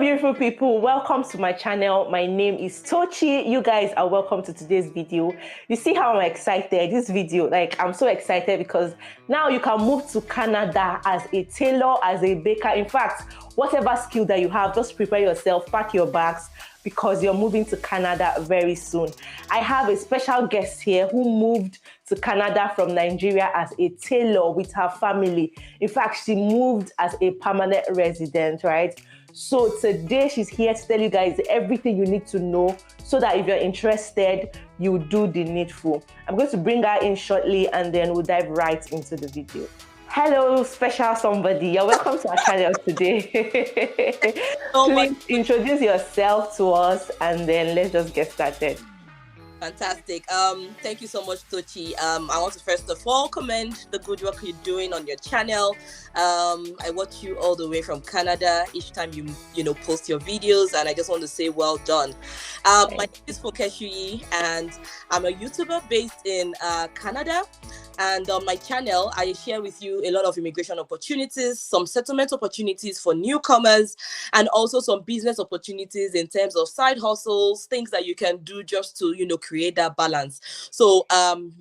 beautiful people, welcome to my channel. My name is Tochi. You guys are welcome to today's video. You see how I'm excited? This video, like, I'm so excited because now you can move to Canada as a tailor, as a baker. In fact, whatever skill that you have, just prepare yourself, pack your bags, because you're moving to Canada very soon. I have a special guest here who moved to Canada from Nigeria as a tailor with her family. In fact, she moved as a permanent resident, right? So today she's here to tell you guys everything you need to know so that if you're interested, you do the needful. I'm going to bring her in shortly and then we'll dive right into the video. Hello, special somebody. You're welcome to our channel today. Please introduce yourself to us and then let's just get started. Fantastic. Thank you so much, Tochi. I want to first of all commend the good work you're doing on your channel. I watch you all the way from Canada each time you post your videos, and I just want to say well done. My name is FunkeSuyi, and I'm a YouTuber based in Canada. And on my channel, I share with you a lot of immigration opportunities, some settlement opportunities for newcomers, and also some business opportunities in terms of side hustles, things that you can do just to, create that balance. So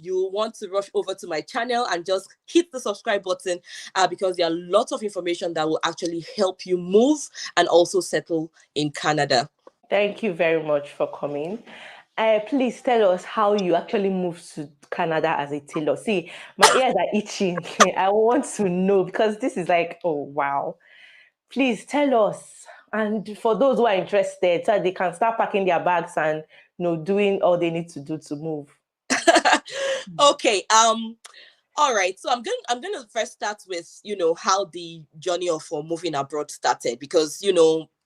you want to rush over to my channel and just hit the subscribe button because there are lots of information that will actually help you move and also settle in Canada. Thank you very much for coming. Please tell us how you actually moved to Canada as a tailor. See, my ears are itching. I want to know because this is like, oh, wow. Please tell us. And for those who are interested, so they can start packing their bags and doing all they need to do to move. Okay. All right. So I'm going to first start with, how the journey of moving abroad started, because,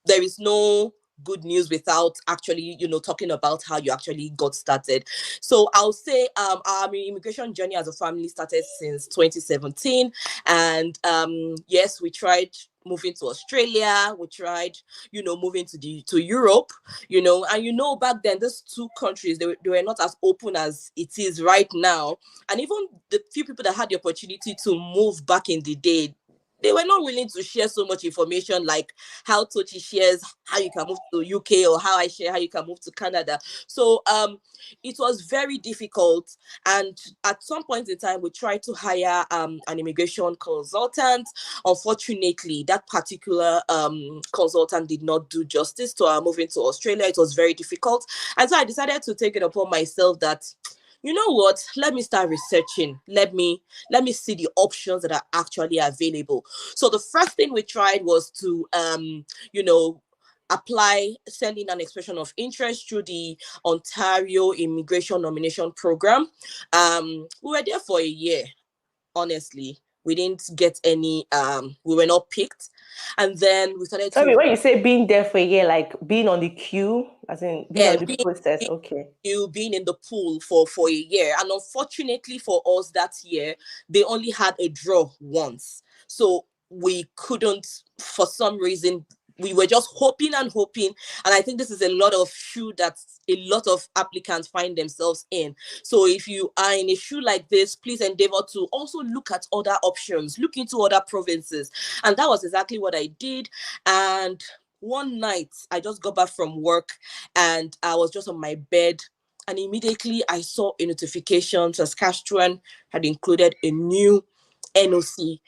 there is no good news without actually talking about how you actually got started. So I'll say our immigration journey as a family started since 2017, and yes, we tried moving to Australia, we tried moving to Europe, and back then these two countries, they were not as open as it is right now. And even the few people that had the opportunity to move back in the day, they were not willing to share so much information like how Tochi shares how you can move to UK, or how I share how you can move to Canada. So it was very difficult. And at some point in time, we tried to hire an immigration consultant. Unfortunately, that particular consultant did not do justice to our moving to Australia. It was very difficult. And so I decided to take it upon myself that, you know what, let me start researching. Let me see the options that are actually available. So the first thing we tried was to, apply, send in an expression of interest through the Ontario Immigration Nomination Program. We were there for a year, honestly. We didn't get any, we were not picked. And then we started Sorry, when you say being there for a year, like being on the queue, as in being on the process, okay. You being in the pool for a year. And unfortunately for us that year, they only had a draw once. So we couldn't, for some reason, we were just hoping and hoping. And I think this is a lot of shoe that a lot of applicants find themselves in. So if you are in a shoe like this, please endeavor to also look at other options, look into other provinces. And that was exactly what I did. And one night I just got back from work and I was just on my bed, and immediately I saw a notification. Saskatchewan had included a new NOC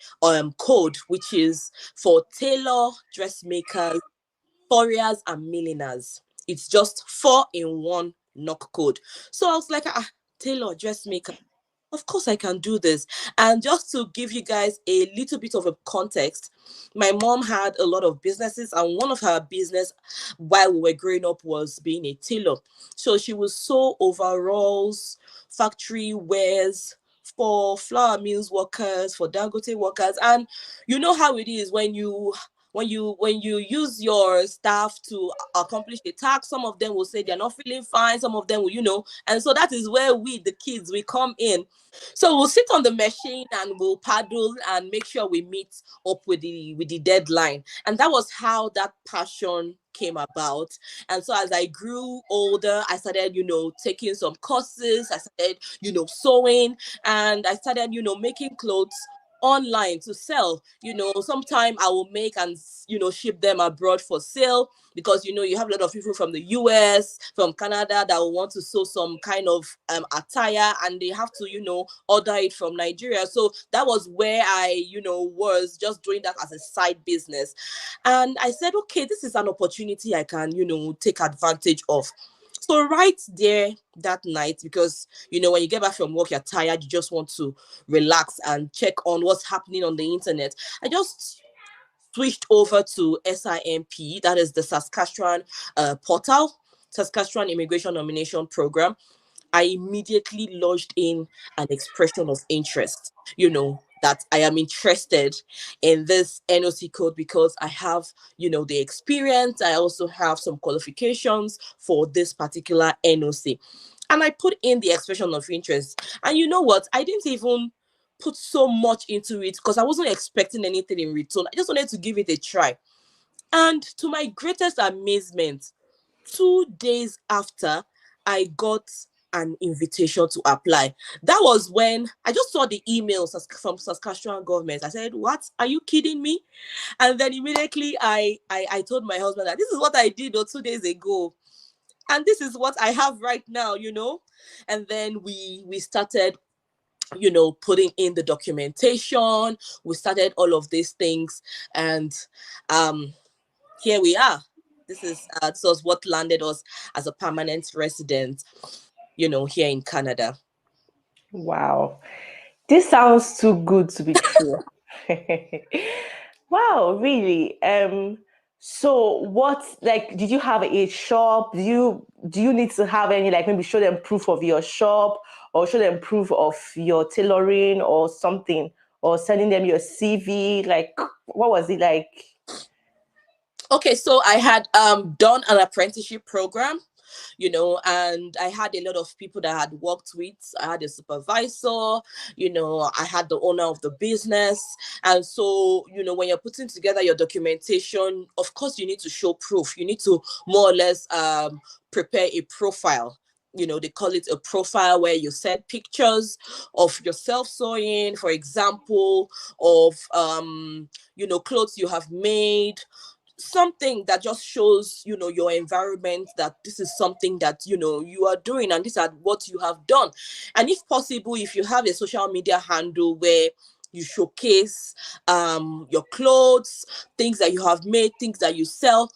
code, which is for tailor, dressmakers, furriers, and milliners. It's just 4-in-1 knock code. So I was like, tailor, dressmaker, of course I can do this. And just to give you guys a little bit of a context, my mom had a lot of businesses, and one of her business while we were growing up was being a tailor. So she would sew overalls, factory wears for flour mills workers, for Dangote workers. And you know how it is when you use your staff to accomplish a task. Some of them will say they're not feeling fine, some of them will, and so that is where we, the kids, we come in. So we'll sit on the machine and we'll paddle and make sure we meet up with the deadline. And that was how that passion came about. And so as I grew older, I started, taking some courses. I started, sewing, and I started, making clothes online to sell. Sometime I will make and ship them abroad for sale, because you have a lot of people from the US, from Canada, that will want to sew some kind of attire, and they have to order it from Nigeria. So that was where I was just doing that as a side business. And I said, okay, this is an opportunity I can take advantage of. So right there that night, because when you get back from work, you're tired, you just want to relax and check on what's happening on the internet, I just switched over to SIMP, that is the Saskatchewan portal, Saskatchewan Immigration Nomination Program. I immediately lodged in an expression of interest, that I am interested in this NOC code because I have, the experience. I also have some qualifications for this particular NOC. And I put in the expression of interest. And you know what? I didn't even put so much into it because I wasn't expecting anything in return. I just wanted to give it a try. And to my greatest amazement, 2 days after, I got an invitation to apply. That was when I just saw the emails from Saskatchewan government. I said, "What? Are you kidding me?" And then immediately I told my husband that this is what I did 2 days ago, and this is what I have right now. And then we started putting in the documentation. We started all of these things, and here we are. This was what landed us as a permanent resident, here in Canada. Wow. This sounds too good to be true. Wow, really? So what, like, did you have a shop? Do you need to have any, like, maybe show them proof of your shop, or show them proof of your tailoring or something, or sending them your CV? Like, what was it like? Okay, so I had done an apprenticeship program, and I had a lot of people that I had worked with. I had a supervisor, I had the owner of the business. And so, when you're putting together your documentation, of course, you need to show proof. You need to more or less prepare a profile. They call it a profile, where you send pictures of yourself sewing, for example, of clothes you have made, something that just shows your environment, that this is something that you are doing, and these are what you have done. And if possible, if you have a social media handle where you showcase your clothes, things that you have made, things that you sell,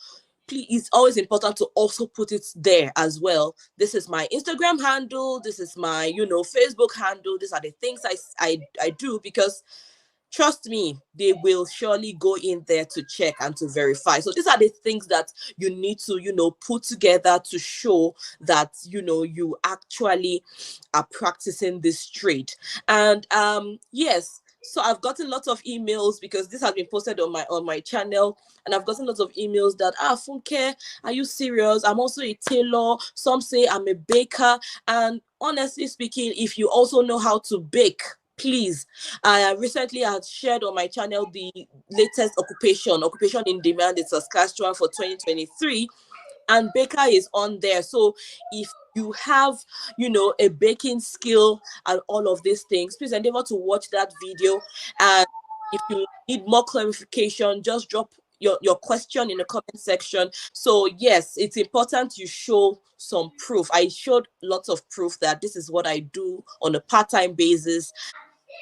please, it's always important to also put it there as well. This is my Instagram handle, this is my Facebook handle, these are the things I do, because trust me, they will surely go in there to check and to verify. So these are the things that you need to, put together to show that, you actually are practicing this trade. And yes, so I've gotten lots of emails, because this has been posted on my channel, and I've gotten lots of emails that, Funke, are you serious? I'm also a tailor. Some say I'm a baker. And honestly speaking, if you also know how to bake, please. I recently had shared on my channel the latest occupation in demand in Saskatchewan for 2023, and baker is on there. So if you have a baking skill and all of these things, please endeavor to watch that video. And if you need more clarification, just drop your question in the comment section. So yes, it's important you show some proof. I showed lots of proof that this is what I do on a part-time basis.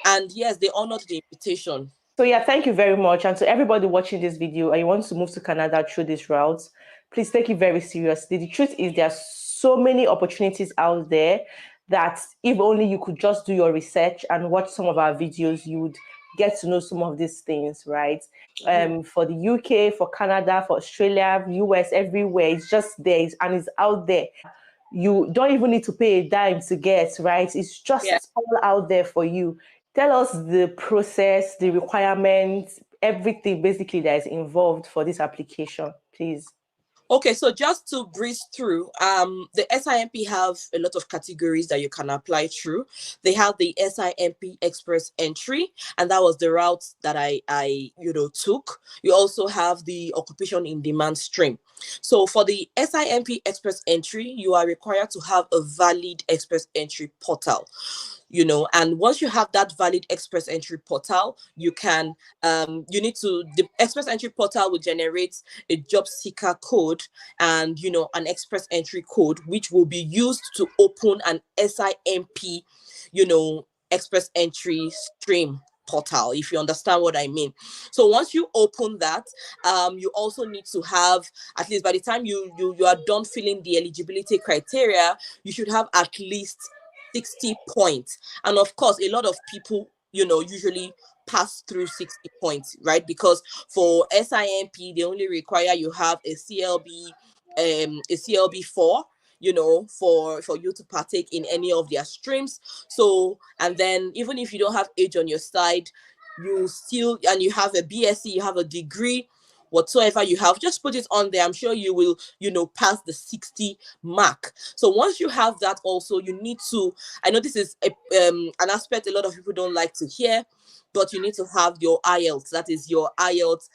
And yes, they honored the invitation. So yeah, thank you very much. And to everybody watching this video and you want to move to Canada through this route, please take it very seriously. The truth is, there are so many opportunities out there that if only you could just do your research and watch some of our videos, you would get to know some of these things, right? For the UK, for Canada, for Australia, US, everywhere, it's just there, and it's out there. You don't even need to pay a dime to get, right? It's just all out there for you. Tell us the process, the requirements, everything basically that is involved for this application, please. Okay, so just to breeze through, the SIMP have a lot of categories that you can apply through. They have the SIMP Express Entry, and that was the route that I took. You also have the Occupation in Demand stream. So for the SIMP Express Entry, you are required to have a valid Express Entry portal. And once you have that valid express entry portal, you can the express entry portal will generate a job seeker code and an express entry code, which will be used to open an SIMP express entry stream portal, if you understand what I mean. So once you open that, you also need to have, at least by the time you are done filling the eligibility criteria, you should have at least 60 points. And of course, a lot of people usually pass through 60 points, right? Because for SIMP they only require you have a CLB 4, for you to partake in any of their streams. So, and then even if you don't have age on your side, and you have a BSc, you have a degree, whatsoever you have, just put it on there. I'm sure you will pass the 60 mark. So once you have that, also you need to, I know this is an aspect a lot of people don't like to hear, but you need to have your IELTS, that is your IELTS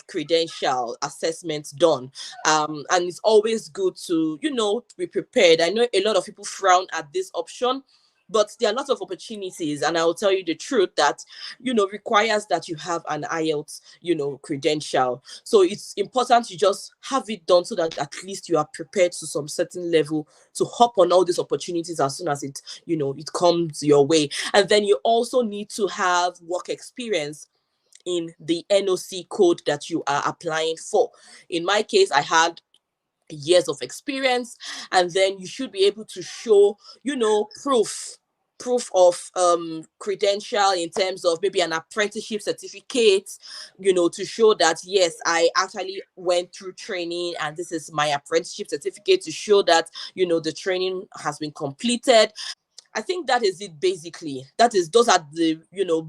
credential assessment done. And it's always good to be prepared. I know a lot of people frown at this option, but there are lots of opportunities, and I will tell you the truth that requires that you have an IELTS credential. So it's important you just have it done, so that at least you are prepared to some certain level to hop on all these opportunities as soon as it comes your way. And then you also need to have work experience in the NOC code that you are applying for. In my case, I had years of experience, and then you should be able to show proof of credential, in terms of maybe an apprenticeship certificate, to show that yes, I actually went through training, and this is my apprenticeship certificate, to show that the training has been completed. I think that is it basically. Those are the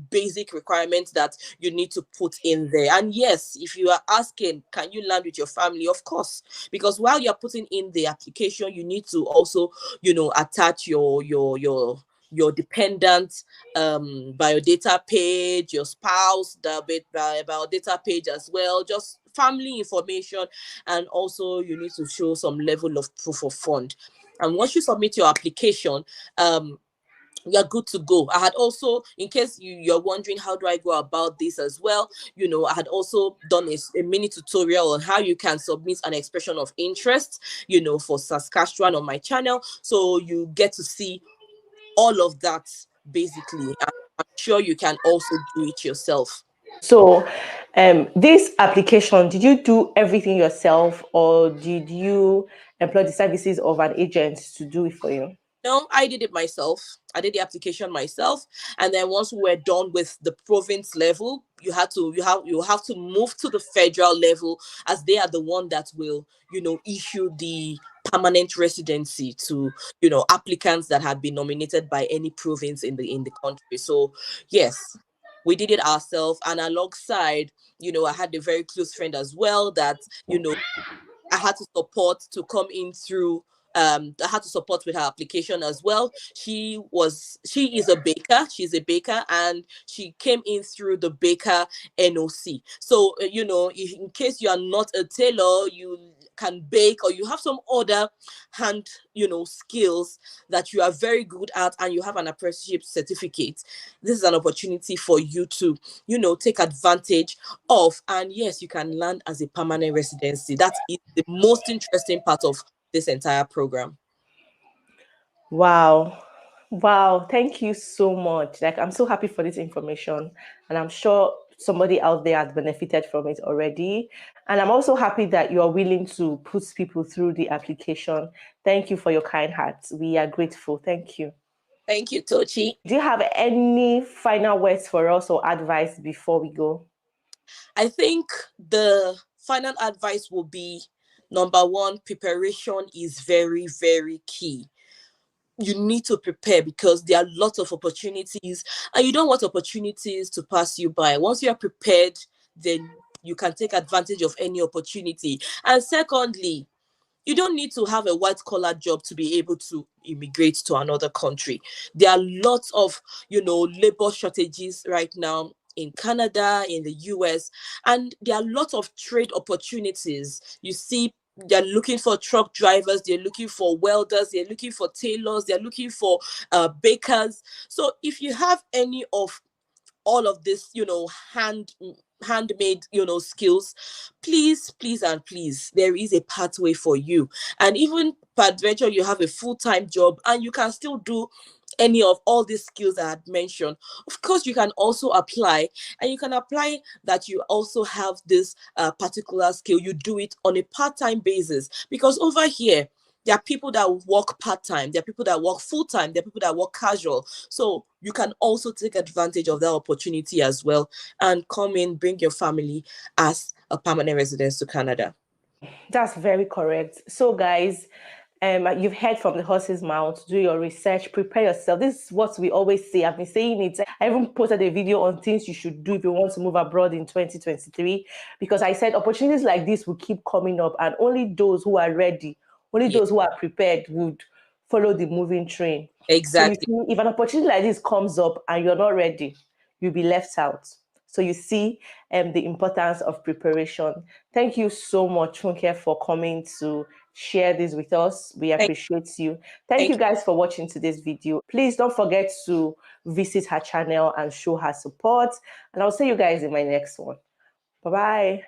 basic requirements that you need to put in there. And yes, if you are asking, can you land with your family? Of course, because while you're putting in the application, you need to also attach your dependent biodata page, your spouse biodata page as well, just family information, and also you need to show some level of proof of fund. And once you submit your application, you're good to go. I had also, in case you're wondering how do I go about this as well, I had also done a mini tutorial on how you can submit an expression of interest, for Saskatchewan on my channel. So you get to see all of that basically. I'm sure you can also do it yourself. So, this application, did you do everything yourself, or did you employ the services of an agent to do it for you? No, I did it myself. I did the application myself, and then once we were done with the province level, you have to move to the federal level, as they are the one that will issue the permanent residency to applicants that have been nominated by any province in the country. So yes, we did it ourselves, and alongside, I had a very close friend as well that I had to support to come in through. I had to support with her application as well. She is a baker. She's a baker, and she came in through the baker NOC. So in case you are not a tailor, you can bake, or you have some other hand skills that you are very good at, and you have an apprenticeship certificate, this is an opportunity for you to take advantage of. And yes, you can land as a permanent residency. That is the most interesting part of this entire program. Wow. Wow. Thank you so much. Like, I'm so happy for this information, and I'm sure somebody out there has benefited from it already. And I'm also happy that you are willing to put people through the application. Thank you for your kind heart. We are grateful. Thank you. Thank you, Tochi. Do you have any final words for us or advice before we go? I think the final advice will be, number one, preparation is very, very key. You need to prepare, because there are lots of opportunities, and you don't want opportunities to pass you by. Once you are prepared, then you can take advantage of any opportunity. And secondly, you don't need to have a white collar job to be able to immigrate to another country. There are lots of labor shortages right now in Canada, in the US, and there are lots of trade opportunities. You see they're looking for truck drivers, they're looking for welders, they're looking for tailors, they're looking for bakers. So if you have any of all of this, handmade, skills, please and please, there is a pathway for you. And even peradventure you have a full-time job and you can still do any of all these skills I had mentioned. Of course, you can also apply, and you can apply that you also have this particular skill. You do it on a part-time basis, because over here there are people that work part-time, there are people that work full-time, there are people that work casual. So you can also take advantage of that opportunity as well, and come in, bring your family as a permanent resident to Canada. That's very correct. So guys, you've heard from the horse's mouth. Do your research, prepare yourself. This is what we always say. I've been saying it. I even posted a video on things you should do if you want to move abroad in 2023, because I said opportunities like this will keep coming up, and only those who are ready, only Yeah. those who are prepared would follow the moving train. So you Exactly. see, if an opportunity like this comes up and you're not ready, you'll be left out. So you see the importance of preparation. Thank you so much, Funke, for coming to share this with us. We Thank, appreciate you. Thank thank you guys for watching today's video. Please don't forget to visit her channel and show her support. And I'll see you guys in my next one. Bye-bye.